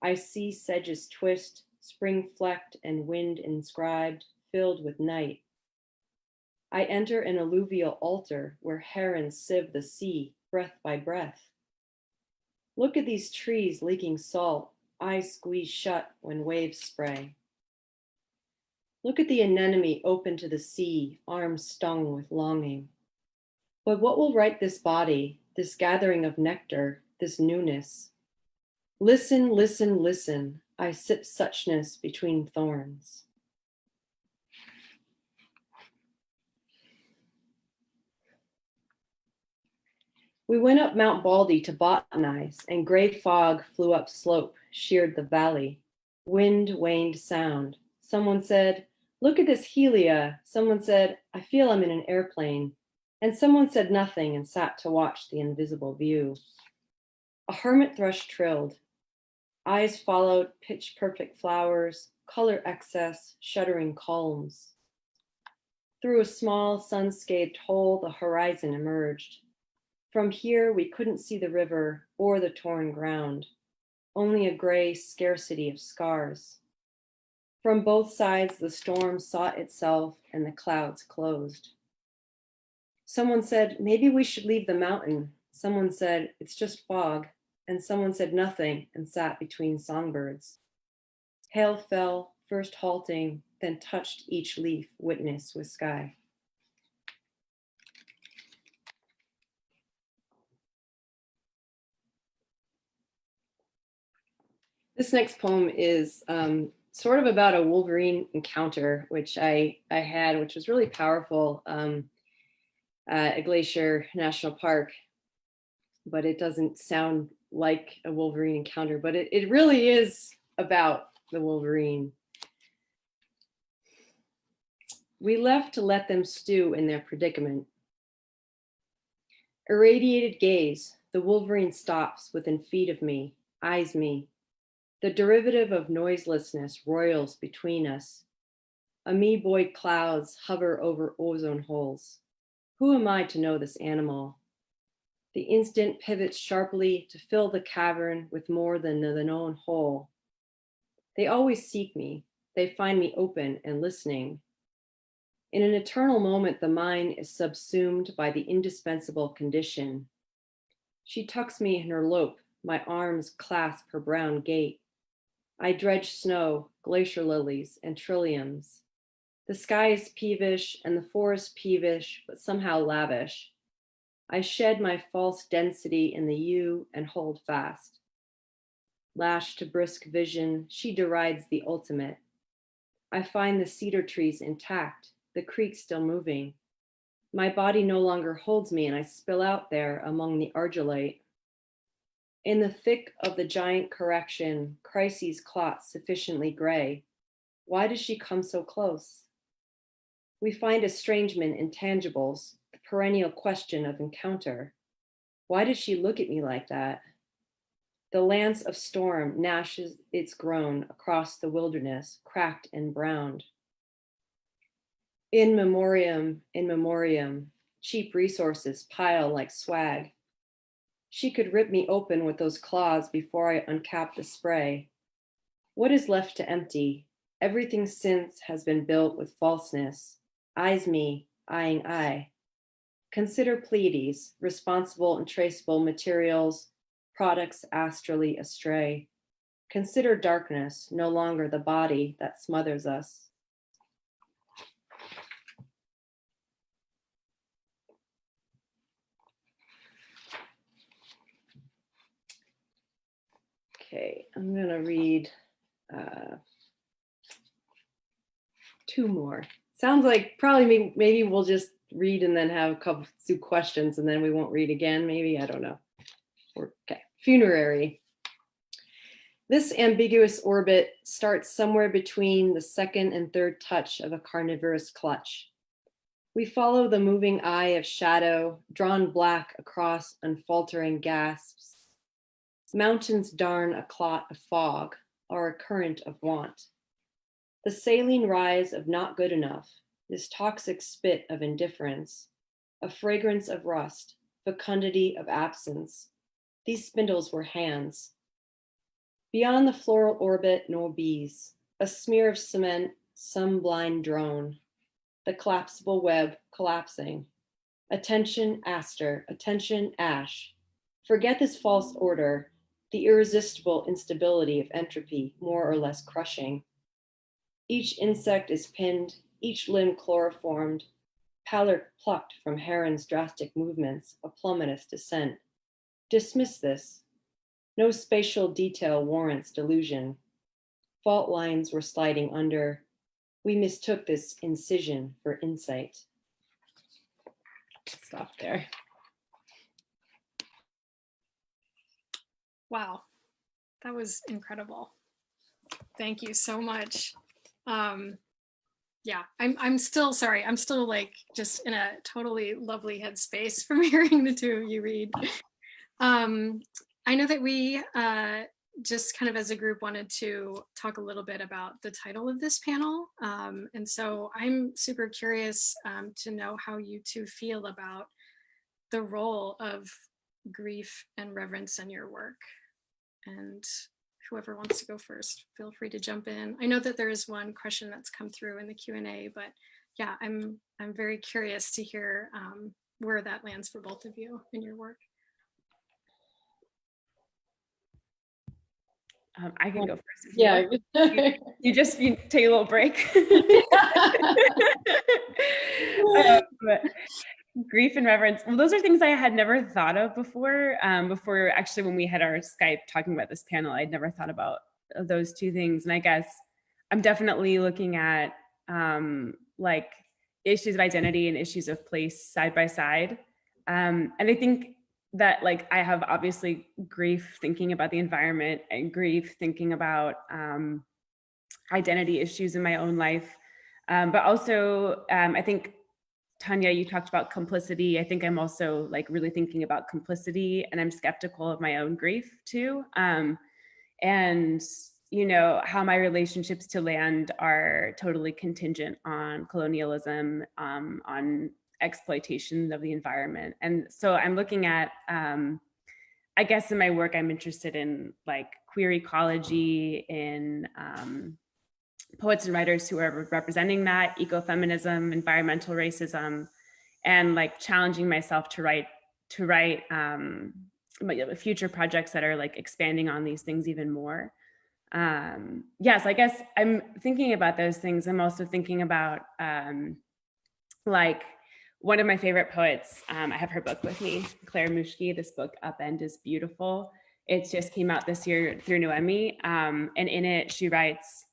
I see sedges twist, spring flecked and wind inscribed, filled with night. I enter an alluvial altar where herons sieve the sea, breath by breath. Look at these trees leaking salt, eyes squeezed shut when waves spray. Look at the anemone open to the sea, arms stung with longing. But what will right this body, this gathering of nectar, this newness? Listen, listen, listen, I sip suchness between thorns. We went up Mount Baldy to botanize, and gray fog flew up slope, sheared the valley. Wind waned sound. Someone said, "Look at this Helia." Someone said, "I feel I'm in an airplane." And someone said nothing and sat to watch the invisible view. A hermit thrush trilled. Eyes followed pitch-perfect flowers, color excess, shuddering calms. Through a small sun-scathed hole, the horizon emerged. From here, we couldn't see the river or the torn ground, only a gray scarcity of scars. From both sides, the storm sought itself and the clouds closed. Someone said, "Maybe we should leave the mountain." Someone said, "It's just fog." And someone said nothing and sat between songbirds. Hail fell, first halting, then touched each leaf, witness with sky. This next poem is sort of about a Wolverine encounter, which I had, which was really powerful at Glacier National Park, but it doesn't sound like a Wolverine encounter, but it really is about the Wolverine. We left to let them stew in their predicament. Irradiated gaze, the Wolverine stops within feet of me, eyes me. The derivative of noiselessness roils between us. Amoeboid clouds hover over ozone holes. Who am I to know this animal? The instant pivots sharply to fill the cavern with more than the known whole. They always seek me. They find me open and listening. In an eternal moment, the mind is subsumed by the indispensable condition. She tucks me in her lope, my arms clasp her brown gait. I dredge snow, glacier lilies, and trilliums. The sky is peevish and the forest peevish, but somehow lavish. I shed my false density in the U and hold fast. Lashed to brisk vision, she derides the ultimate. I find the cedar trees intact, the creek still moving. My body no longer holds me and I spill out there among the argillite. In the thick of the giant correction, crises clot sufficiently gray. Why does she come so close? We find estrangement in tangibles, the perennial question of encounter. Why does she look at me like that? The lance of storm gnashes its groan across the wilderness, cracked and browned. In memoriam, cheap resources pile like swag. She could rip me open with those claws before I uncap the spray. What is left to empty? Everything since has been built with falseness. Eyes me, eyeing eye. Consider Pleiades, responsible and traceable materials, products astrally astray. Consider darkness, no longer the body that smothers us. Okay, I'm gonna read two more. Sounds like probably maybe we'll just read and then have a couple two questions and then we won't read again, maybe, I don't know. Okay, funerary. This ambiguous orbit starts somewhere between the second and third touch of a carnivorous clutch. We follow the moving eye of shadow, drawn black across unfaltering gasps. Mountains darn a clot of fog or a current of want. The saline rise of not good enough, this toxic spit of indifference, a fragrance of rust, fecundity of absence. These spindles were hands. Beyond the floral orbit, no bees, a smear of cement, some blind drone, the collapsible web collapsing. Attention, aster, attention, ash. Forget this false order, the irresistible instability of entropy, more or less crushing. Each insect is pinned, each limb chloroformed, pallor plucked from heron's drastic movements, a plummetous descent. Dismiss this. No spatial detail warrants delusion. Fault lines were sliding under. We mistook this incision for insight. Stop there. Wow, that was incredible. Thank you so much. Yeah, I'm still sorry. I'm still like just in a totally lovely headspace from hearing the two of you read. I know that we just kind of as a group wanted to talk a little bit about the title of this panel. And so I'm super curious to know how you two feel about the role of grief and reverence in your work. And whoever wants to go first, feel free to jump in. I know that there is one question that's come through in the Q&A, but yeah, I'm very curious to hear where that lands for both of you in your work. I can go first. Yeah. You take a little break. Grief and reverence. Well, those are things I had never thought of before. Before actually, when we had our Skype talking about this panel, I'd never thought about those two things. And I guess I'm definitely looking at like issues of identity and issues of place side by side. And I think that like I have obviously grief thinking about the environment and grief thinking about identity issues in my own life. But also I think Tanya, you talked about complicity. I think I'm also like really thinking about complicity, and I'm skeptical of my own grief too. And you know, how my relationships to land are totally contingent on colonialism, on exploitation of the environment. And so I'm looking at, I guess in my work, I'm interested in like queer ecology, in poets and writers who are representing that, ecofeminism, environmental racism, and like challenging myself to write future projects that are like expanding on these things even more. Yes, I guess I'm thinking about those things. I'm also thinking about like one of my favorite poets. I have her book with me, Claire Mushki. This book, Upend, is beautiful. It just came out this year through Noemi. And in it, she writes,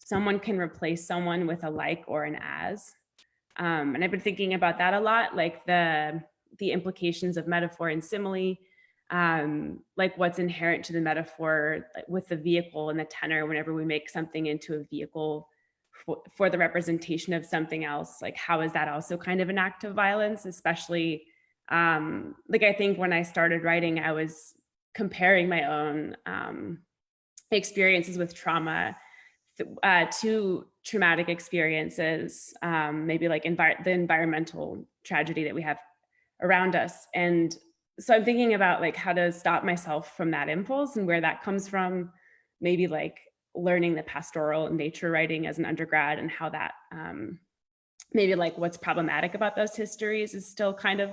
someone can replace someone with a like or an as. And I've been thinking about that a lot, like the implications of metaphor and simile, like what's inherent to the metaphor with the vehicle and the tenor whenever we make something into a vehicle for the representation of something else. Like how is that also kind of an act of violence, especially like I think when I started writing, I was comparing my own experiences with trauma to traumatic experiences, maybe like the environmental tragedy that we have around us. And so I'm thinking about like how to stop myself from that impulse and where that comes from, maybe like learning the pastoral and nature writing as an undergrad, and how that maybe like what's problematic about those histories is still kind of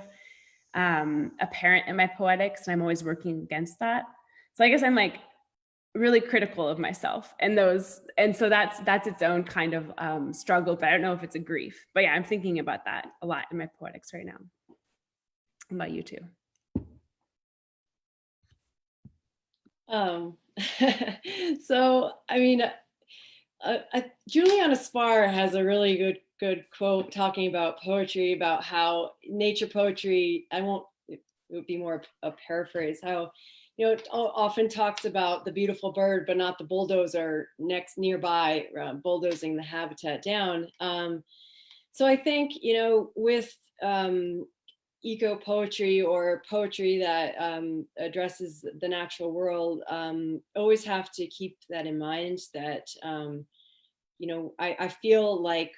apparent in my poetics, and I'm always working against that. So I guess I'm like really critical of myself and those, and so that's its own kind of struggle, but I don't know if it's a grief. But yeah, I'm thinking about that a lot in my poetics right now. How about you two? So I mean, Juliana Spar has a really good quote talking about poetry, about how nature poetry, it would be more a paraphrase, how, you know, it often talks about the beautiful bird, but not the bulldozer nearby, bulldozing the habitat down. So I think, you know, with eco poetry or poetry that addresses the natural world, always have to keep that in mind, that you know, I feel like,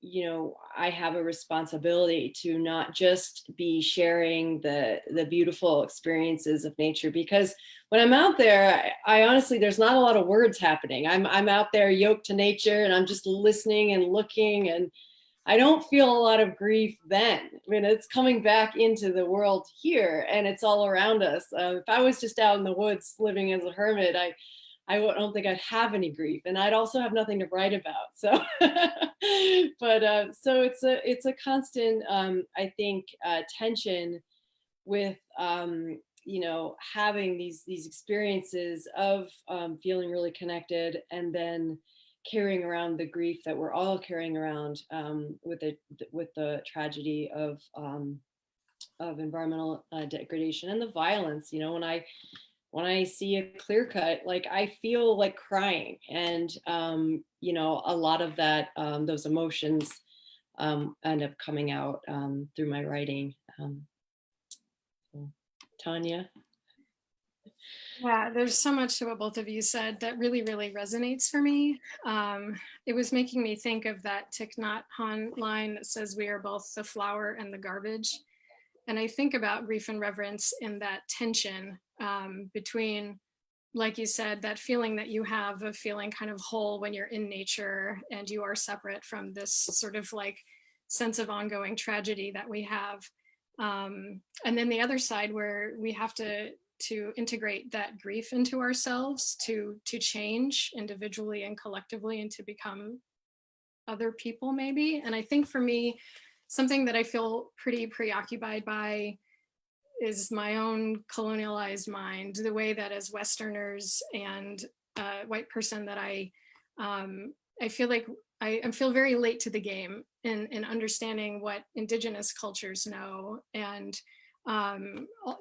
you know, I have a responsibility to not just be sharing the beautiful experiences of nature, because when I'm out there, I honestly, there's not a lot of words happening. I'm out there yoked to nature, and I'm just listening and looking, and I don't feel a lot of grief then. I mean, it's coming back into the world here, and it's all around us. If I was just out in the woods living as a hermit, I don't think I'd have any grief, and I'd also have nothing to write about. So, but so it's a constant, I think, tension with you know, having these experiences of feeling really connected, and then carrying around the grief that we're all carrying around with the tragedy of environmental degradation and the violence. You know, when when I see a clear cut, like I feel like crying. And, you know, a lot of that, those emotions end up coming out through my writing. So, Tanya? Yeah, there's so much to what both of you said that really, really resonates for me. It was making me think of that Thich Nhat Hanh line that says, "We are both the flower and the garbage." And I think about grief and reverence in that tension between, like you said, that feeling that you have of feeling kind of whole when you're in nature and you are separate from this sort of like sense of ongoing tragedy that we have. And then the other side where we have to integrate that grief into ourselves to change individually and collectively and to become other people maybe. And I think for me, something that I feel pretty preoccupied by is my own colonialized mind, the way that as Westerners and a white person that I feel like I feel very late to the game in understanding what indigenous cultures know. And,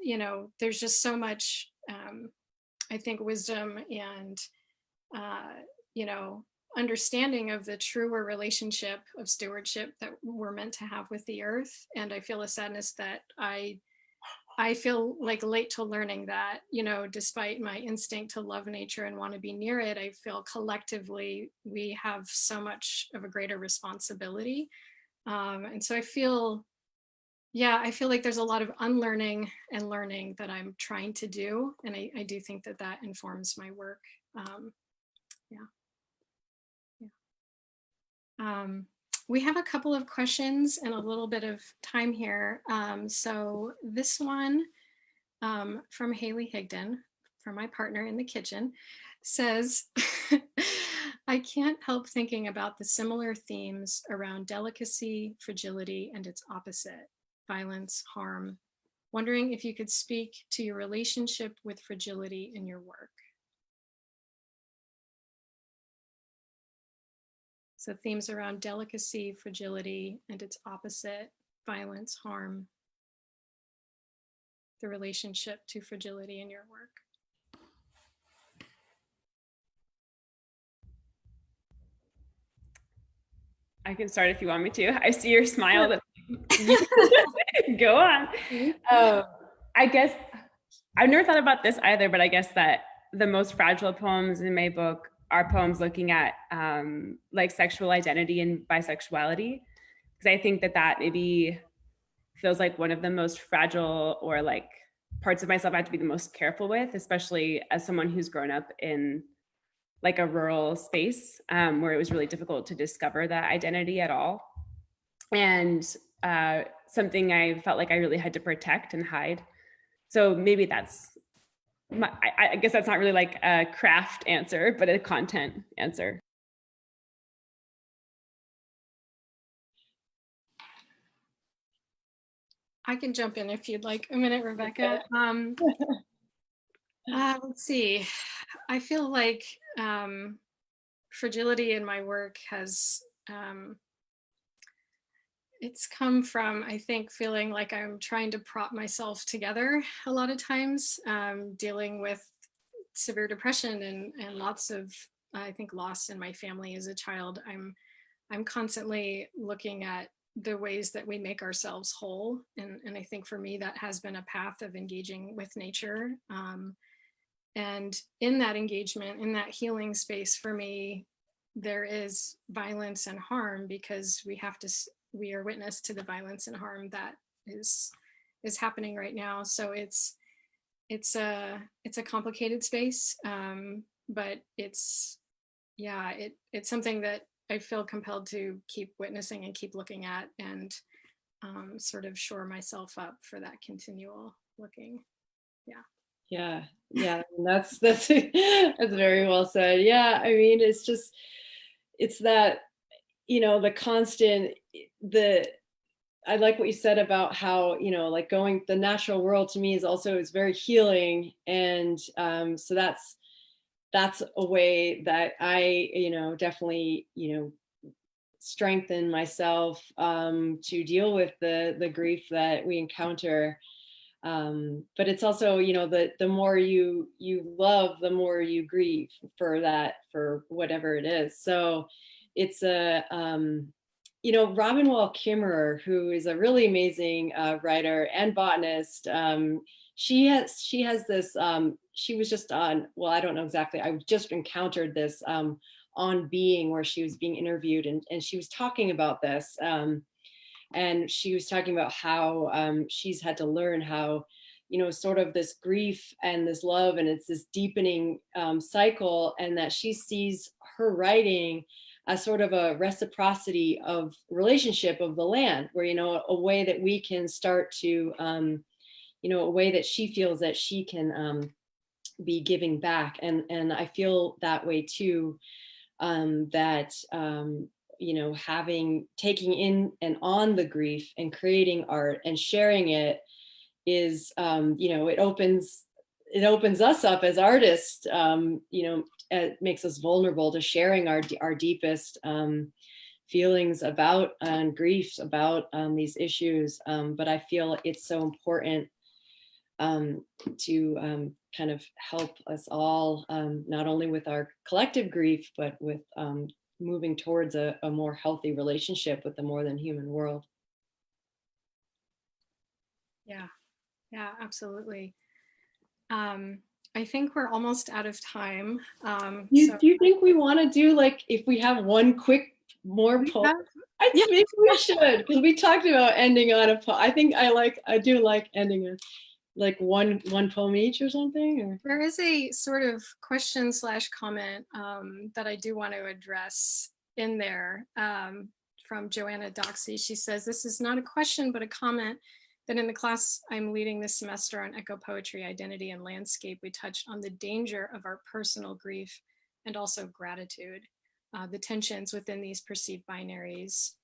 you know, there's just so much, I think, wisdom and, you know, understanding of the truer relationship of stewardship that we're meant to have with the earth. And I feel a sadness that I feel like late to learning that, you know, despite my instinct to love nature and want to be near it, I feel collectively we have so much of a greater responsibility. And so I feel, yeah, I feel like there's a lot of unlearning and learning that I'm trying to do. And I do think that that informs my work. Yeah. We have a couple of questions and a little bit of time here. So this one from Haley Higdon, from my partner in the kitchen, says, I can't help thinking about the similar themes around delicacy, fragility, and its opposite, violence, harm. Wondering if you could speak to your relationship with fragility in your work. So themes around delicacy, fragility, and its opposite, violence, harm, the relationship to fragility in your work. I can start if you want me to. I see your smile. That go on. I guess I've never thought about this either, but I guess that the most fragile poems in my book are poems looking at like sexual identity and bisexuality, because I think that that maybe feels like one of the most fragile or like parts of myself I have to be the most careful with, especially as someone who's grown up in like a rural space where it was really difficult to discover that identity at all. And something I felt like I really had to protect and hide. So maybe that's I guess that's not really like a craft answer, but a content answer. I can jump in if you'd like a minute, Rebecca. Let's see. I feel like fragility in my work has, it's come from, I think, feeling like I'm trying to prop myself together a lot of times, dealing with severe depression and lots of, I think, loss in my family as a child. I'm constantly looking at the ways that we make ourselves whole. And I think for me, that has been a path of engaging with nature. And in that engagement, in that healing space for me, there is violence and harm because we are witness to the violence and harm that is happening right now. So it's a complicated space, but it's something that I feel compelled to keep witnessing and keep looking at and sort of shore myself up for that continual looking. Yeah, that's that's very well said. Yeah, I mean, it's that, you know, the constant, I like what you said about how, you know, like going the natural world to me is very healing. And so that's a way that I, you know, definitely, you know, strengthen myself to deal with the grief that we encounter. But it's also, you know, the more you love, the more you grieve for that, for whatever it is. So it's a you know, Robin Wall Kimmerer, who is a really amazing writer and botanist. She has this. She was just on. Well, I don't know exactly. I just encountered this on Being, where she was being interviewed, and she was talking about this. And she was talking about how she's had to learn how, you know, sort of this grief and this love, and it's this deepening cycle, and that she sees her writing as sort of a reciprocity of relationship of the land, where, you know, a way that we can start to, you know, a way that she feels that she can be giving back. And I feel that way too, that, you know, taking in and on the grief and creating art and sharing it is, you know, it opens us up as artists, you know, it makes us vulnerable to sharing our deepest feelings about griefs, about these issues. But I feel it's so important to kind of help us all, not only with our collective grief, but with moving towards a more healthy relationship with the more than human world. Yeah, absolutely. I think we're almost out of time. Do you think we want to do, like, if we have one quick more poem? I think maybe we should, because we talked about ending on a poem. I think I do like ending on like one poem each or something. Or? There is a sort of question / comment that I do want to address in there from Joanna Doxey. She says, this is not a question, but a comment that in the class I'm leading this semester on eco poetry, identity, and landscape, we touched on the danger of our personal grief and also gratitude, the tensions within these perceived binaries.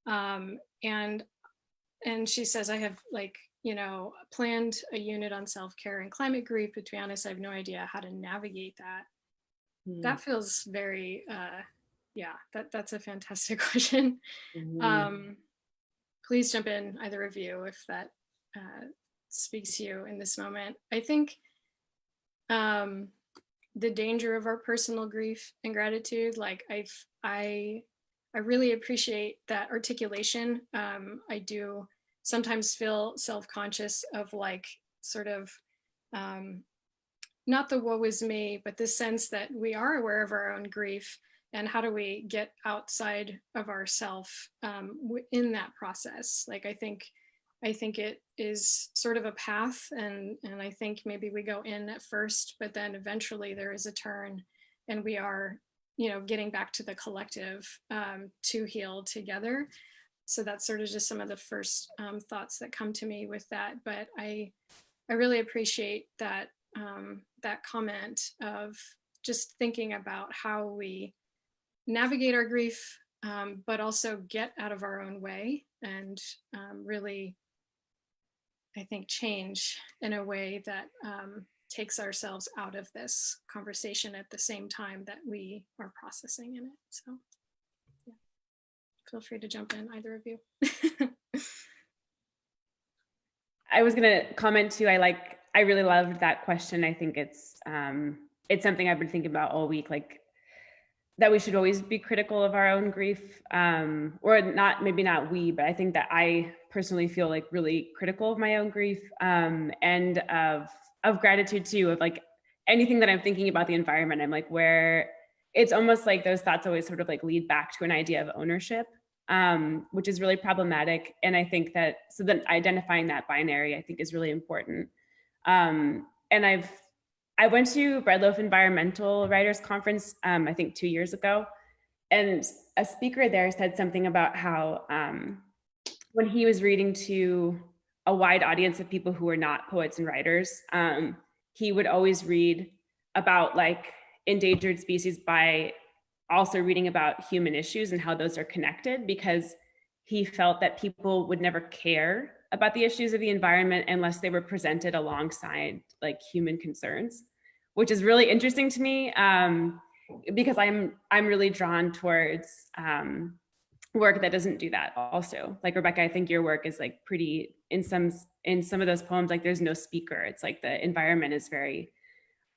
And she says, I have, like, you know, planned a unit on self-care and climate grief, but to be honest, I have no idea how to navigate that. That feels very, yeah, that's a fantastic question. Please jump in, either of you, if that speaks to you in this moment. I think the danger of our personal grief and gratitude, like I really appreciate that articulation. I do sometimes feel self-conscious of, like, sort of not the woe is me, but the sense that we are aware of our own grief, and how do we get outside of ourself in that process. Like, I think it is sort of a path, and I think maybe we go in at first, but then eventually there is a turn, and we are, you know, getting back to the collective to heal together. So that's sort of just some of the first thoughts that come to me with that. But I really appreciate that that comment of just thinking about how we navigate our grief, but also get out of our own way and really, I think, change in a way that takes ourselves out of this conversation at the same time that we are processing in it. So yeah, feel free to jump in, either of you. I was gonna comment too. I really loved that question. I think it's something I've been thinking about all week, like that we should always be critical of our own grief, or not, maybe not we, but I think that I personally feel like really critical of my own grief, and of gratitude too, of like anything that I'm thinking about the environment. I'm like, where it's almost like those thoughts always sort of like lead back to an idea of ownership, which is really problematic. And I think that, so then identifying that binary, I think, is really important. And I went to Breadloaf Environmental Writers Conference, I think 2 years ago, and a speaker there said something about how when he was reading to a wide audience of people who were not poets and writers, he would always read about like endangered species by also reading about human issues and how those are connected, because he felt that people would never care about the issues of the environment unless they were presented alongside like human concerns, which is really interesting to me, because I'm really drawn towards work that doesn't do that also. Like, Rebecca, I think your work is like pretty, in some in some of those poems, like there's no speaker. It's like the environment is very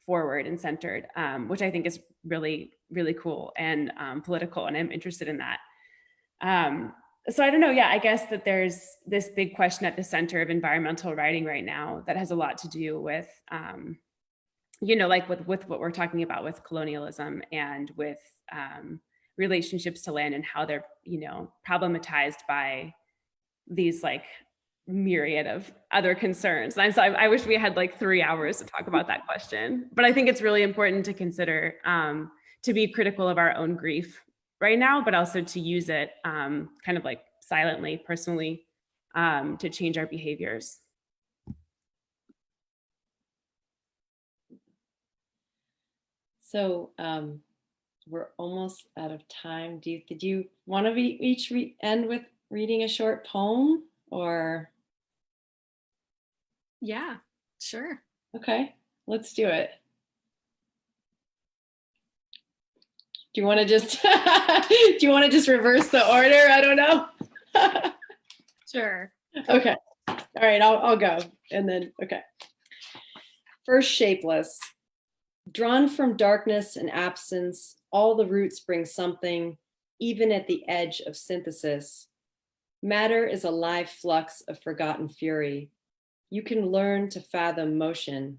forward and centered, which I think is really, really cool and political. And I'm interested in that. So I don't know. Yeah, I guess that there's this big question at the center of environmental writing right now that has a lot to do with, like with what we're talking about with colonialism and with relationships to land and how they're, problematized by these like myriad of other concerns. And so I wish we had like 3 hours to talk about that question, but I think it's really important to consider, to be critical of our own grief right now, but also to use it kind of like silently, personally, to change our behaviors. So we're almost out of time. Did you want to each end with reading a short poem, or? Yeah, sure. Okay, let's do it. Do you want to just reverse the order? I don't know. Sure. Okay. All right, I'll go. And then, okay. First, shapeless. Drawn from darkness and absence, all the roots bring something, even at the edge of synthesis. Matter is a live flux of forgotten fury. You can learn to fathom motion.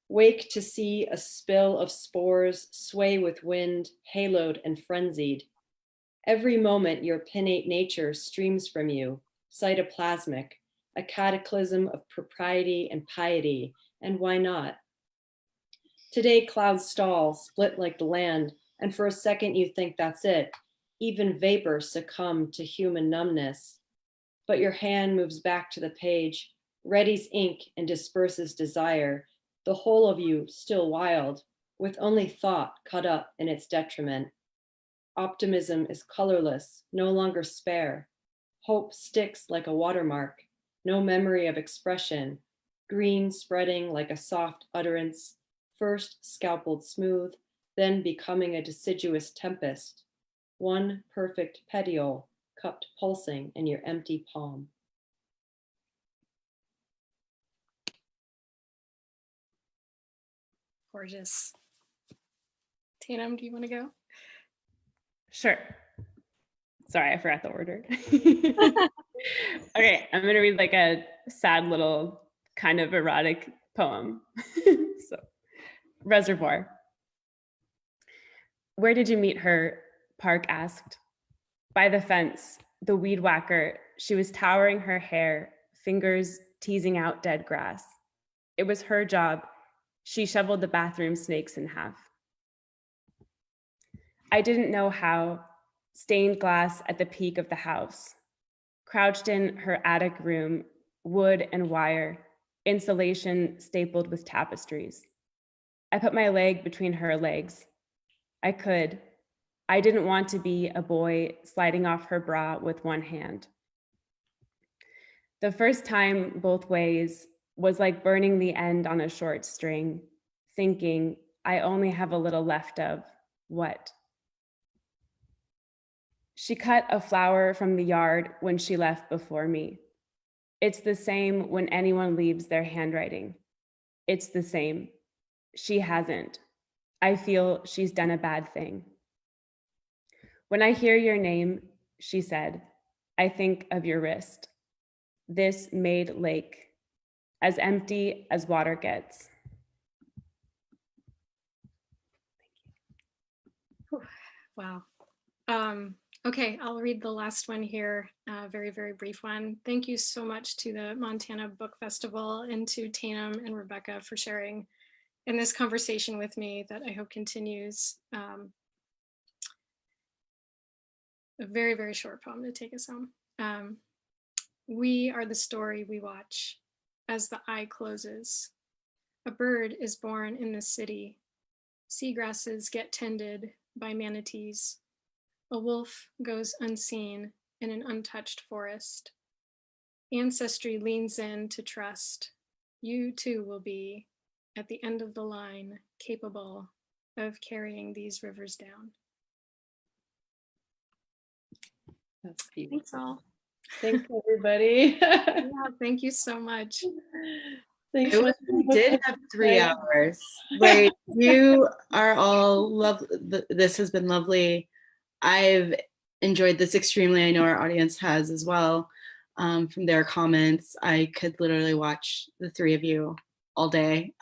Wake to see a spill of spores sway with wind, haloed and frenzied. Every moment your pinnate nature streams from you, cytoplasmic, a cataclysm of propriety and piety, and why not? Today clouds stall, split like the land, and for a second you think that's it. Even vapor succumb to human numbness. But your hand moves back to the page, readies ink and disperses desire, the whole of you still wild, with only thought cut up in its detriment. Optimism is colorless, no longer spare. Hope sticks like a watermark, no memory of expression, green spreading like a soft utterance, first scalpeled smooth, then becoming a deciduous tempest. One perfect petiole cupped pulsing in your empty palm. Gorgeous. Tatum, do you want to go? Sure. Sorry, I forgot the order. Okay, I'm gonna read like a sad little kind of erotic poem. So, Reservoir. Where did you meet her? Park asked. By the fence, the weed whacker. She was towering her hair, fingers teasing out dead grass. It was her job. She shoveled the bathroom snakes in half. I didn't know how. Stained glass at the peak of the house. Crouched in her attic room, wood and wire, insulation stapled with tapestries. I put my leg between her legs. I could. I didn't want to be a boy sliding off her bra with one hand. The first time both ways was like burning the end on a short string, thinking I only have a little left of what? She cut a flower from the yard when she left before me. It's the same when anyone leaves their handwriting. It's the same. She hasn't. I feel she's done a bad thing. When I hear your name, she said, I think of your wrist. This made lake, as empty as water gets. Wow. Okay, I'll read the last one here, very, very brief one. Thank you so much to the Montana Book Festival and to Tatum and Rebecca for sharing in this conversation with me that I hope continues. A very, very short poem to take us home. We are the story we watch as the eye closes. A bird is born in the city. Seagrasses get tended by manatees. A wolf goes unseen in an untouched forest. Ancestry leans in to trust. You too will be, at the end of the line, capable of carrying these rivers down. That's beautiful. Thanks all. Thanks, everybody. Yeah, thank you so much. Thanks. I wish we did have 3 hours. Like, you are all this has been lovely. I've enjoyed this extremely. I know our audience has as well. From their comments, I could literally watch the 3 of you all day.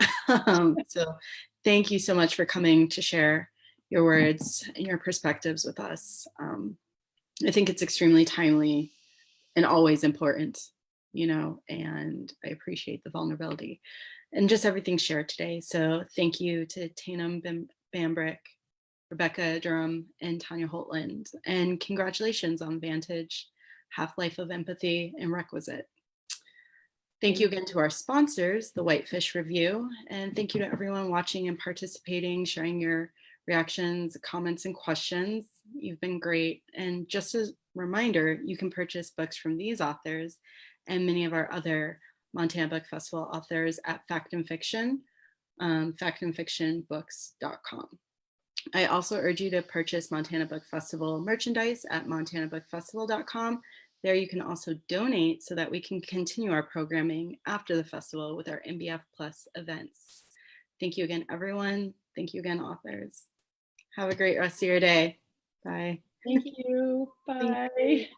So thank you so much for coming to share your words and your perspectives with us. I think it's extremely timely and always important, and I appreciate the vulnerability and just everything shared today. So thank you to Tainum Bambrick, Rebecca Durham, and Tanya Holtland. And congratulations on Vantage, Half-Life of Empathy, and Requisite. Thank you again to our sponsors, the Whitefish Review, and thank you to everyone watching and participating, sharing your reactions, comments, and questions. You've been great. And just as a reminder, you can purchase books from these authors and many of our other Montana Book Festival authors at Fact and Fiction, factandfictionbooks.com. I also urge you to purchase Montana Book Festival merchandise at montanabookfestival.com. There you can also donate so that we can continue our programming after the festival with our MBF Plus events. Thank you again, everyone. Thank you again, authors. Have a great rest of your day. Bye. Thank you. Bye.